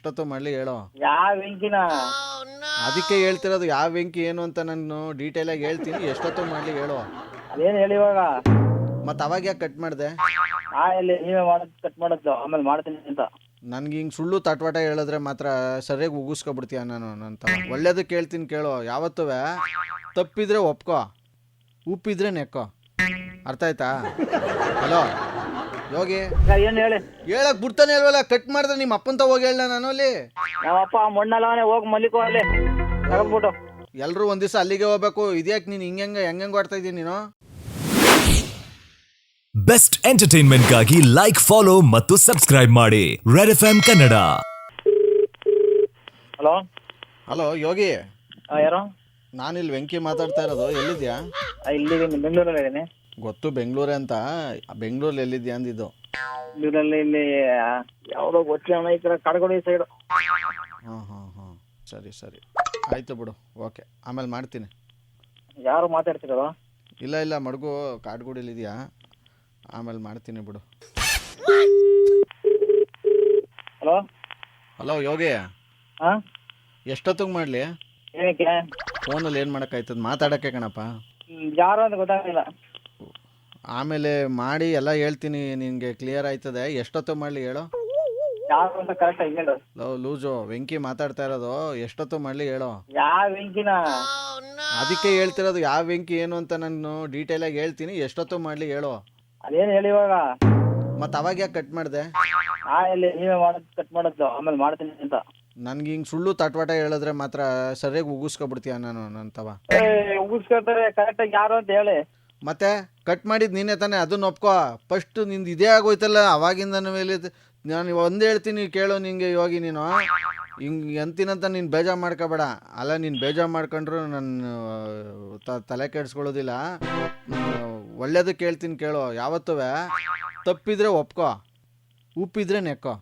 ಎಷ್ಟೊತ್ತು ಮಾಡಲಿ ಹೇಳೋ. ಯಾವ ವೆಂಕಿನ? ಅದಕ್ಕೆ ಹೇಳ್ತಿರೋದು ಯಾವ ವೆಂಕಿ ಏನು ಅಂತ ನಾನು ಡೀಟೇಲಾಗಿ ಹೇಳ್ತೀನಿ. ಎಷ್ಟೊತ್ತು ಮಾಡಲಿ ಹೇಳೋ. ಅದೇನು ಹೇಳಿ ಇವಾಗ? ಮತ್ತು ಅವಾಗ ಯಾಕೆ ಕಟ್ ಮಾಡಿದೆ? ಎಲ್ಲಿ ನೀವೇ ಮಾಡೋದು ಕಟ್ ಮಾಡೋದು ಆಮೇಲೆ ಮಾಡ್ತೀನಿ ಅಂತ. ನನಗೆ ಹಿಂಗೆ ಸುಳ್ಳು ತಟ್ವಾಟ ಹೇಳಿದ್ರೆ ಮಾತ್ರ ಸರಿಯಾಗಿ ಉಗಿಸ್ಕೊಬಿಡ್ತೀಯ ನಾನು ಅಂತ. ಒಳ್ಳೇದಕ್ಕೆ ಹೇಳ್ತೀನಿ ಕೇಳೋ. ಯಾವತ್ತೂ ತಪ್ಪಿದ್ರೆ ಒಪ್ಕೋ, ಉಪ್ಪಿದ್ರೆ ನೆಕ್ಕೋ. ಅರ್ಥ ಆಯ್ತಾ? ಹಲೋ ಯೋಗಿ, ಏನು ಹೇಳಿ? ಹೇಳಕ್ ಬಿಡ್ತಾನೆ ಅಲ್ವಲ್ಲ. ಕಟ್ ಮಾಡಿದ್ರೆ ನಿಮ್ಮ ಅಪ್ಪಂತ ಹೋಗಿ ಹೇಳ. ನಾನು ಅಲ್ಲಿ ನಮ್ಮಪ್ಪ ಮಣ್ಣಲ್ಲವನೇ ಹೋಗಿ ಮಲ್ಲಿಕೋ ಅಲ್ಲಿ ತಗೊಂಡ್ಬಿಟ್ಟು. ಎಲ್ಲರೂ ಒಂದ್ ದಿವಸ ಅಲ್ಲಿಗೆ ಹೋಗ್ಬೇಕು. ಇದ್ಯಾಕೆ ನೀನು ಹೆಂಗೆ ಆಡ್ತಾ ಇದ್ದೀನಿ ನೀನು? ಬೆಸ್ಟ್ ಎಂಟರ್ಟೈನ್ಮೆಂಟ್ ಗಾಗಿ ಲೈಕ್, ಫಾಲೋ ಮತ್ತು ಸಬ್ಸ್ಕ್ರೈಬ್ ಮಾಡಿ red FM Kannada. Hello hello Yogi, ಯಾರು? ನಾನಿಲ್ಲಿ ವೆಂಕಿ ಮಾತಾಡ್ತಾ ಇರೋದು. ಎಲ್ಲಿದ್ಯಾ? ಇಲ್ಲಿದ್ದೀನಿ, ಬೆಂಗಳೂರಲ್ಲಿ ಇದ್ದೀನಿ. ಗೊತ್ತು ಬೆಂಗಳೂರೇ ಅಂತ. ಬೆಂಗಳೂರಲ್ಲಿ ಎಲ್ಲಿದ್ಯಾ ಅಂದಿದ್ದು. ಬೆಂಗಳೂರಲ್ಲಿ ಇಲ್ಲಿ ಯಾವುದೋ ಗೊತ್ತಿಲ್ಲ, ಈ ಕಡೆ ಕಡಗೋಡಿ ಸೈಡ್. ಹಾಂ ಸರಿ ಸರಿ ಆಯಿತು ಬಿಡು. ಓಕೆ, ಆಮೇಲೆ ಮಾಡ್ತೀನಿ. ಯಾರು ಮಾತಾಡ್ತಿರೋದು? ಇಲ್ಲ ಮಡಗು ಕಾಡ್ಗುಡಿಲಿದೆಯಾ, ಆಮೇಲೆ ಮಾಡ್ತೀನಿ ಬಿಡು. ಹಲೋ ಹಲೋ ಯೋಗಿ, ಹಾಂ ಎಷ್ಟೊತ್ತಿಗೆ ಮಾಡಲಿ? ಏನಕ್ಕೆ? ಫೋನಲ್ಲಿ ಏನು ಮಾಡೋಕ್ಕಾಯ್ತದ? ಮಾತಾಡೋಕ್ಕೆ ಕಣಪ್ಪ. ಯಾರು ಅಂತ ಗೊತ್ತಾಗಲಿಲ್ಲ. ಆಮೇಲೆ ಮಾಡಿ ಎಲ್ಲ ಹೇಳ್ತೀನಿ ನಿನಗೆ, ಕ್ಲಿಯರ್ ಆಯ್ತದೆ. ಎಷ್ಟೊತ್ತು ಮಾಡಲಿ ಹೇಳು? ಯಾರು ಅಂತ ಕರೆಕ್ಟಾಗಿ ಹೇಳು. ಲೂಜು ವೆಂಕಿ ಮಾತಾಡ್ತಾ ಇರೋದು. ಎಷ್ಟೊತ್ತು ಮಾಡಲಿ ಹೇಳು? ಯಾವ ವೆಂಕಿನ? ಅದಕ್ಕೆ ಹೇಳ್ತಿರೋದು ಯಾವ ವೆಂಕಿ ಏನು ಅಂತ ನಾನು ಡೀಟೇಲಾಗಿ ಹೇಳ್ತೀನಿ. ಎಷ್ಟೊತ್ತು ಮಾಡಲಿ ಹೇಳು. ಅದೇನು ಹೇಳಿ ಇವಾಗ? ಮತ್ತು ಅವಾಗ ಯಾಕೆ ಕಟ್ ಮಾಡಿದೆ? ಎಲ್ಲಿ ನೀವೇ ಮಾಡೋದು ಕಟ್ ಮಾಡೋದು ಆಮೇಲೆ ಮಾಡ್ತೀನಿ ಅಂತ. ನನಗೆ ಹಿಂಗೆ ಸುಳ್ಳು ತಟ್ವಾಟ ಹೇಳಿದ್ರೆ ಮಾತ್ರ ಸರಿಯಾಗಿ ಉಗಿಸ್ಕೊಬಿಡ್ತೀಯ ನಾನು ನಂತವ. ಉಗಿಸ್ಕೊಳ್ತಾರೆ ಕರೆಕ್ಟಾಗಿ ಯಾರು ಅಂತ ಹೇಳಿ. ಮತ್ತೆ ಕಟ್ ಮಾಡಿದ್ದು ನೀನೇ ತಾನೇ, ಅದನ್ನ ಒಪ್ಕೋ. ಫಸ್ಟ್ ನಿಂದು ಇದೇ ಆಗೋಯ್ತಲ್ಲ ಅವಾಗಿಂದ ಮೇಲೆ. ನಾನು ಒಂದು ಹೇಳ್ತೀನಿ ಕೇಳೋ ನಿಂಗೆ ಯೋಗಿ, ನೀನು ಹಿಂಗೆ ಅಂತೀನಂತ ನೀನು ಬೇಜಾರು ಮಾಡ್ಕೋಬೇಡ. ಅಲ್ಲ, ನೀನು ಬೇಜಾರು ಮಾಡ್ಕೊಂಡ್ರು ನನ್ನ ತಲೆ ಕೆಡಿಸ್ಕೊಳ್ಳೋದಿಲ್ಲ. ಒಳ್ಳೇದಕ್ಕೆ ಹೇಳ್ತೀನಿ ಕೇಳೋ. ಯಾವತ್ತೂ ತಪ್ಪಿದ್ರೆ ಒಪ್ಕೋ, ಉಪ್ಪಿದ್ರೆ ನೆಕ್ಕೋ.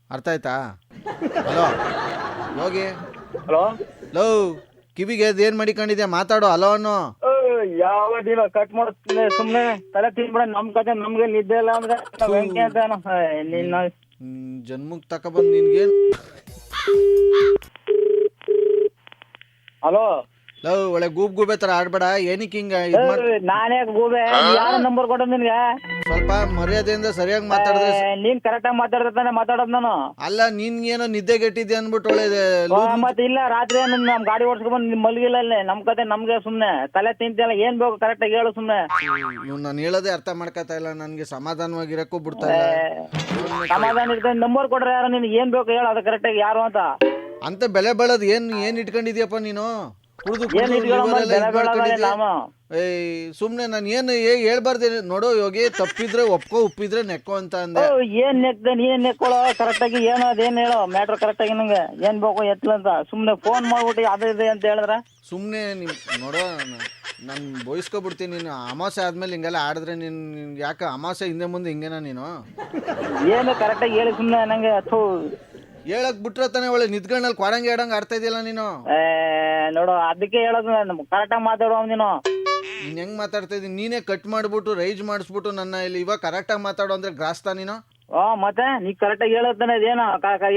ಅರ್ಥ ಆಯ್ತಾ? ಹಲೋ ಯೋಗಿ. ಹಲೋ ಲೋ, ಕಿವಿಗೆ ಏನು ಮಾಡಿಕೊಂಡಿದ್ಯಾ? ಮಾತಾಡೋ. ಹಲೋ ಅನ್ನೋ. ಯಾವ ದಿನ ಕಟ್ ಮಾಡುತ್ತೆ ಸುಮ್ಮನೆ ತಲೆ ತಿನ್ಬಿಡ. ನಮ್ ಕತೆ ನಮ್ಗೆ ನಿದ್ದೆ ಇಲ್ಲ ಅಂದ್ರೆ ವೆಂಕಿ ಅಂತ ನಿನ್ನ ಜನ್ಮಕ್ಕೆ ತಕೊಬಂದು ನಿನ್ಗೇನು? ಹಲೋ ಲೋ, ಒಳ್ಳೆ ಗೂಬೆ ಥರ ಆಡ್ಬೇಡ. ಏನಕ್ಕೆ ಹಿಂಗೆ ಇದು ಮಾಡಿ? ನಾನೇ ಗೂಬೆ? ಯಾರ ನಂಬರ್ ಕೊಟ್ಟದ್ ನಿನ್ಗೆ? ಸ್ವಲ್ಪ ಮರ್ಯಾದೆಯಿಂದ ಸರಿಯಾಗಿ ಮಾತಾಡಿದ್ರೆ. ನೀನ್ ಕರೆಕ್ಟಾಗಿ ಮಾತಾಡ್ತಾನೆ ಮಾತಾಡೋದ್ ನಾನು. ಅಲ್ಲ, ನಿನ್ಗೇನೋ ನಿದ್ದೆಗೆಟ್ಟಿದ್ದೆ ಅಂದ್ಬಿಟ್ಟು ಒಳ್ಳೇದೆ. ಮತ್ತೆ ಇಲ್ಲ, ರಾತ್ರಿ ನಮ್ ಗಾಡಿ ಓಡಿಸ್ಕೊಂಡ್ ಮಲಗಿಲ್ಲ ಅಲ್ಲೇ. ನಮ್ ಕತೆ ನಮ್ಗೆ ಸುಮ್ನೆ ತಲೆ ತಿಂತಿಯಲ್ಲ. ಏನ್ ಬೇಕು ಕರೆಕ್ಟಾಗಿ ಹೇಳು ಸುಮ್ನೆ. ಇವ್ ನಾನು ಹೇಳೋದೇ ಅರ್ಥ ಮಾಡ್ಕೊತಾ ಇಲ್ಲ. ನನ್ಗೆ ಸಮಾಧಾನವಾಗಿರಕ್ಕೂ ಬಿಡ್ತಾ ಇಲ್ಲ. ಸಮಾಧಾನ ಇರ್ತದೆ. ನಂಬರ್ ಕೊಡ್ರೆ ಯಾರು? ನಿನ್ಗೆ ಏನ್ ಬೇಕು ಹೇಳು, ಅದು ಕರೆಕ್ಟಾಗಿ ಯಾರು ಅಂತ ಬೆಲೆ ಬೆಳದ್ ಏನ್ ಇಟ್ಕೊಂಡಿದ್ಯಪ್ಪ ನೀನು? ಸುಮ್ನೆ ನಾನು ಏನು ಹೇಳ್ಬಾರ್ದು ನೋಡು ಯೋಗಿ. ತಪ್ಪಿದ್ರೆ ಒಪ್ಕೋ, ಉಪ್ಪಿದ್ರೆ ನೆಕ್ಕೋ ಅಂತ ಅಂದೆ. ಏನ್ ನೆಕ್ದೆ? ನೀನ್ ನೆಕ್ಕೊಳ್ಳೋ ಕರೆಕ್ಟಾಗಿ. ಏನೋ ಅದೇನ್ ಹೇಳೋ ಮ್ಯಾಟ್ರ್ ಕರೆಕ್ಟಾಗಿ. ನಂಗೆ ಏನ್ ಬೇಕು ಎತ್ತಲ ಅಂತ ಸುಮ್ನೆ ಫೋನ್ ಮಾಡ್ಬಿಟ್ಟು ಅದು ಇದೆ ಅಂತ ಹೇಳಿದ್ರೆ ಸುಮ್ನೆ ನೋಡೋ, ನಾನು ಬೋಯಿಸ್ಕೊಬಿಡ್ತೀನಿ. ನೀನು ಅಮಾಸೆ ಆದ್ಮೇಲೆ ಹಿಂಗೆಲ್ಲ ಆಡಿದ್ರೆ ನೀನು ಯಾಕೆ ಅಮಾಸೆ ಹಿಂದೆ ಮುಂದೆ ಹಿಂಗೇನ ನೀನು? ಏನು ಕರೆಕ್ಟಾಗಿ ಹೇಳಿ ಸುಮ್ನೆ ನಂಗೆ. ಹೇಳಕ್ ಬಿಟ್ರೆ ತಾನೇ ಒಳ್ಳೆ ನಿದ್ಗಣ್ಣಲ್ಲಿ ಕ್ವಾರಂಗಿ ಆಡಂಗೆ ಆಡ್ತಾ ಇದೆಯಲ್ಲ ನೀನು. ನೋಡು, ಅದಕ್ಕೆ ಹೇಳೋದು ಕರೆಕ್ಟಾಗಿ ಮಾತಾಡುವ ನೀನು. ನೀನು ಹೆಂಗ್ ಮಾತಾಡ್ತಾ ಇದ್ದೀನಿ? ನೀನೇ ಕಟ್ ಮಾಡ್ಬಿಟ್ಟು ರೈಜ್ ಮಾಡಿಸ್ಬಿಟ್ಟು ನನ್ನ ಇಲ್ಲಿ ಇವಾಗ ಕರೆಕ್ಟಾಗಿ ಮಾತಾಡೋ ಅಂದ್ರೆ ಗ್ರಾಸ್ತಾ ನೀನು? ಮತ್ತೆ ನೀ ಕರೆಕ್ಟಾಗಿ ಹೇಳತ್ತಾನೆ. ಅದೇನೋ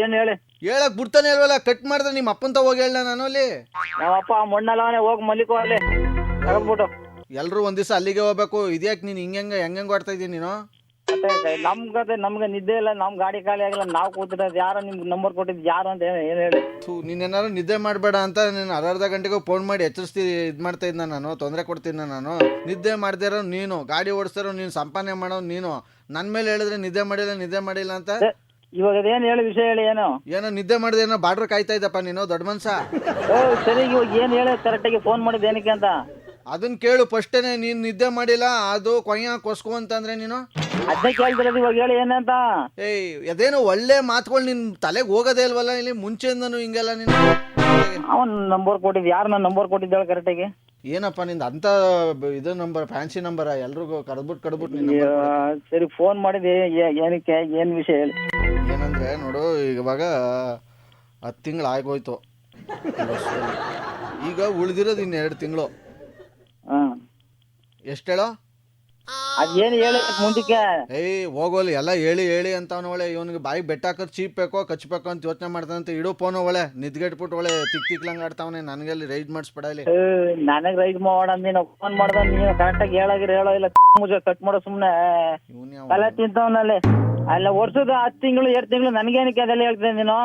ಏನು ಹೇಳಿ? ಹೇಳಕ್ ಬಿಡ್ತಾನೆ ಅಲ್ವಲ್ಲ. ಕಟ್ ಮಾಡಿದ್ರೆ ನಿಮ್ಮ ಅಪ್ಪಂತ ಹೋಗಿ ಹೇಳ. ನಾನು ಅಲ್ಲಿ ನಮ್ಮಪ್ಪ ಮಣ್ಣಲ್ಲವನೇ ಹೋಗಿ ಮಲ್ಲಿಕೋ ಅಲ್ಲಿ ತಗೊಂಡ್ಬಿಟ್ಟು. ಎಲ್ಲರೂ ಒಂದ್ ದಿವಸ ಅಲ್ಲಿಗೆ ಹೋಗ್ಬೇಕು. ಇದ್ಯಾಕೆ ನೀನು ಹೆಂಗೆ ಆಡ್ತಾ ಇದ್ದೀನಿ ನೀನು? ನಮ್ ಕತೆ ನಮ್ಗೆ ನಿದ್ದೆ ಇಲ್ಲ. ನಮ್ ಗಾಡಿ ಖಾಲಿ ಆಗಿಲ್ಲ. ನಾವು ಕೂತಿರೋದು. ಯಾರು ನಿಮ್ಗೆ ನಂಬರ್ ಕೊಟ್ಟಿದ್ದು ಯಾರು ಅಂತ ಏನ್ ಹೇಳಿ? ನೀನೇನಾದ್ರು ನಿದ್ದೆ ಮಾಡಬೇಡ ಅಂತ ನೀನು ಅರ್ಧ ಗಂಟೆಗೆ ಫೋನ್ ಮಾಡಿ ಎಚ್ಚರಿಸ್ತಿ ಇದು ಮಾಡ್ತಾ ಇದ್ನ ನಾನು. ತೊಂದರೆ ಕೊಡ್ತೀನಿ ನಾನು. ನಿದ್ದೆ ಮಾಡ್ದಿರೋ ನೀನು, ಗಾಡಿ ಓಡಿಸ್ತಾರೋ ನೀನು, ಸಂಪಾದನೆ ಮಾಡೋ ನೀನು. ನನ್ನ ಮೇಲೆ ಹೇಳಿದ್ರೆ ನಿದ್ದೆ ಮಾಡಿಲ್ಲ ಅಂತ. ಇವಾಗ ಅದೇನು ಹೇಳಿ ವಿಷಯ ಹೇಳಿ? ಏನೋ ನಿದ್ದೆ ಮಾಡಿದೆ, ಏನೋ ಬಾರ್ಡ್ರ್ ಕಾಯ್ತಾ ಇದ್ದಪ್ಪ ನೀನು ದೊಡ್ಡ ಮನ್ಸ. ಸರಿ, ಇವಾಗ ಏನ್ ಹೇಳಿ ಕರೆಕ್ಟಾಗಿ ಫೋನ್ ಮಾಡಿದ್ದು ಏನಕ್ಕೆ ಅಂತ? ಅದನ್ನ ಕೇಳು ಫಸ್ಟೇನೆ. ನೀನು ನಿದ್ದೆ ಮಾಡಿಲ್ಲ, ಅದು ಕೊಯ್ಯ ಕೊಸ್ಕೊ ಅಂತಂದ್ರೆ ನೀನು ಅದನ್ನೇ ಕೇಳ್ತಿರೋದು. ಇವಾಗ ಹೇಳಿ ಏನಂತ? ಅದೇನೋ ಒಳ್ಳೆ ಮಾತುಗಳು ನಿನ್ ತಲೆಗೆ ಹೋಗೋದೇ ಇಲ್ವಲ್ಲ. ಇಲ್ಲಿ ಮುಂಚೆಯಿಂದನು ಹಿಂಗೆಲ್ಲ ನೀನು. ಅವನ್ ನಂಬರ್ ಕೊಟ್ಟಿದ್ದು ಯಾರು? ನನ್ನ ನಂಬರ್ ಕೊಟ್ಟಿದ್ದಾಳೆ ಕರೆಕ್ಟಾಗಿ. ಏನಪ್ಪ ನಿಂದ ಅಂತ ಇದು ನಂಬರ್, ಫ್ಯಾನ್ಸಿ ನಂಬರ? ಎಲ್ರಿಗೂ ಕಡ್ಬಿಟ್ಟು ಸರಿ, ಫೋನ್ ಮಾಡಿದೆ ಏನಕ್ಕೆ? ಏನ್ ವಿಷಯ ಹೇಳಿ? ಏನಂದ್ರೆ ನೋಡು, ಇವಾಗ 10 ತಿಂಗಳು ಆಗೋಯ್ತು. ಈಗ ಉಳಿದಿರೋದು ಇನ್ನು 2 ತಿಂಗಳು. ಎಷ್ಟು ಹೇಳೋ? ಅದೇನು ಹೇಳಿ ಮುಂದಕ್ಕೆ. ಏಯ್ ಹೋಗೋಲಿ ಎಲ್ಲ ಹೇಳಿ ಹೇಳಿ ಅಂತವನ ಒಳ್ಳೆ ಇವನಿಗೆ ಬಾಯಿಗೆ ಬೆಟ್ಟ ಹಾಕೋದು ಚೀಪ್ಬೇಕೋ ಕಚ್ಬೇಕೋ ಅಂತ ಯೋಚನೆ ಮಾಡ್ತಾನಂತ ಇಡೋ ಫೋನು ಒಳ್ಳೆ ನಿದ್ಗೆಟ್ಬಿಟ್ಟು ಒಳ್ಳೆ ತಿಕ್ಲಂಗ್ ಆಡ್ತಾವನೆ ನನಗೆಲ್ಲಿ ರೈಡ್ ಮಾಡಿಸ್ಬೇಡ ಇಲ್ಲಿ. ನನಗ್ ರೈಡ್ ಮಾಡೋಣ ನೀನು ಫೋನ್ ಮಾಡ್ದ ನೀನು ಕರೆಕ್ಟಾಗಿ ಹೇಳೋ ಇಲ್ಲ ಮುಜ ಕಟ್ ಮಾಡೋ ಸುಮ್ನೆ ತಲೆ ತಿಂತವನಲ್ಲಿ. ಅಲ್ಲ ವರ್ಷದ 10 ತಿಂಗಳು 2 ತಿಂಗಳು ನನಗೇನಕ್ಕೆ ಅದೆಲ್ಲ ಹೇಳ್ತೀನಿ ನೀನು.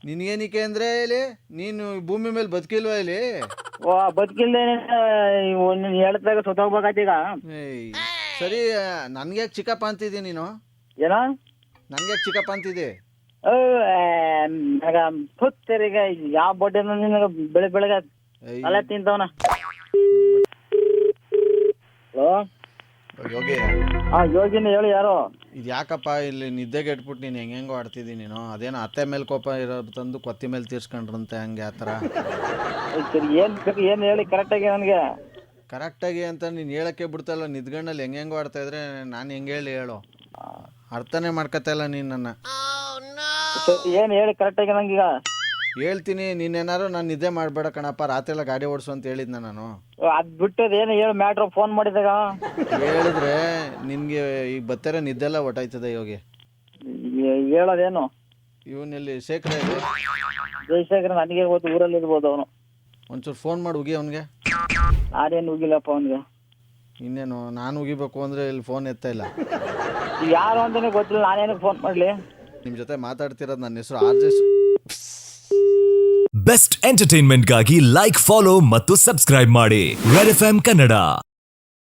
ನಿನ್ಗೇನಿಕೆ ಅಂದ್ರೆ ಇಲ್ಲಿ ನೀನು ಭೂಮಿ ಮೇಲೆ ಬದುಕಿಲ್ವಾ ಇಲ್ಲಿ? ಓ ಬದುಕಿಲ್ದೆ ನೀನು ಹೇಳ್ದಾಗ ಸುತ್ತೋಗ್ಬೇಕಾಯ್ತೀಗ. ಏಯ್ ಸರಿ ನನ್ಗೆ ಚಿಕ್ಕಪ್ಪ ಅಂತಿದ್ದಿ ನೀನು? ಏನೋ ನನ್ಗೆ ಚಿಕ್ಕಪ್ಪ ಅಂತಿದ್ದಿ? ನನಗ ಪುತ್ತರಿಗೆ ಯಾವ ಬಡ್ಡಿ ನಿನಗ ಬೆಳಗ್ಗೆ ಏಯ್ ತಲೆ ತಿಂತವನ. ಹಲೋ ಯೋಗಿ ಯೋಗಿನ ಹೇಳಿ ಯಾರು? ಇದು ಯಾಕಪ್ಪ ಇಲ್ಲಿ ನಿದ್ದೆಗೆ ಇಟ್ಬಿಟ್ಟು ನೀನು ಹೆಂಗೆಂಗೋ ಆಡ್ತಿದ್ದಿ ನೀನು? ಅದೇನೋ ಅತ್ತೆ ಮೇಲೆ ಕೋಪ ಇರೋ ತಂದು ಕೊತ್ತಿ ಮೇಲೆ ತೀರ್ಸ್ಕೊಂಡ್ರಂತೆ ಹಂಗೆ ಆ ಥರ. ಸರಿ ಏನ್ ಬೇಕು ಏನು ಹೇಳಿ ಕರೆಕ್ಟಾಗಿ ನನಗೆ. ಕರೆಕ್ಟಾಗಿ ಅಂತ ನೀನು ಹೇಳೋಕ್ಕೆ ಬಿಡ್ತಲ್ಲ, ನಿದ್ಗಣ್ಣಲ್ಲಿ ಹೆಂಗೆಂಗೋ ಆಡ್ತಾ ಇದ್ರೆ ನಾನು ಹೆಂಗೆ ಹೇಳು ಅರ್ಥನೇ ಮಾಡ್ಕೊತಾ ನೀನು ನನ್ನ. ಸರಿ ಏನು ಹೇಳಿ ಕರೆಕ್ಟಾಗಿ ನಂಗೀಗ. ಹೇಳ್ತೀನಿ ನೀನೇನಾರು ನಾನು ನಿದ್ದೆ ಮಾಡಬೇಡ ಕಣಪ್ಪ, ರಾತ್ರಿ ಎಲ್ಲ ಗಾಡಿ ಓಡಿಸು ಅಂತ ಹೇಳಿದ್ನ ನಾನು. ಅದು ಬಿಟ್ಟದ ಏನು ಹೇಳಿ ಮ್ಯಾಟ್ರ್ ಫೋನ್ ಮಾಡಿದಾಗ ಹೇಳಿದ್ರೆ ನಿನಗೆ ಈಗ ಬರ್ತಾರೆ ನಿದ್ದೆಲ್ಲ ಒಟ್ಟಾಯ್ತದೆ ಯೋಗಿ. ಹೇಳೋದೇನು? ಇವನಲ್ಲಿ ಶೇಖರ ಇದೆ ಜಯಶೇಖರ್ ನನಗೆ ಗೊತ್ತು, ಊರಲ್ಲಿ ಇರ್ಬೋದು ಅವನು. ಒಂಚೂರು ಫೋನ್ ಮಾಡಿ ಉಗಿ ಅವನಿಗೆ. ನಾನೇನು ಹೋಗಿಲ್ಲಪ್ಪ ಅವನಿಗೆ. ಇನ್ನೇನು ನಾನು ಉಗಿಬೇಕು ಅಂದರೆ ಇಲ್ಲಿ ಫೋನ್ ಎತ್ತಾ ಇಲ್ಲ. ಯಾರು ಅಂತಾನೆ ಗೊತ್ತಿಲ್ಲ, ನಾನೇನು ಫೋನ್ ಮಾಡಲಿ? ನಿಮ್ಮ ಜೊತೆ ಮಾತಾಡ್ತಿರೋದು ನನ್ನ ಹೆಸರು RJ. ಬೆಸ್ಟ್ ಎಂಟರ್ಟೈನ್ಮೆಂಟ್ಗಾಗಿ ಲೈಕ್, ಫಾಲೋ ಮತ್ತು ಸಬ್ಸ್ಕ್ರೈಬ್ ಮಾಡಿ ರೆಡ್ FM ಕನ್ನಡ.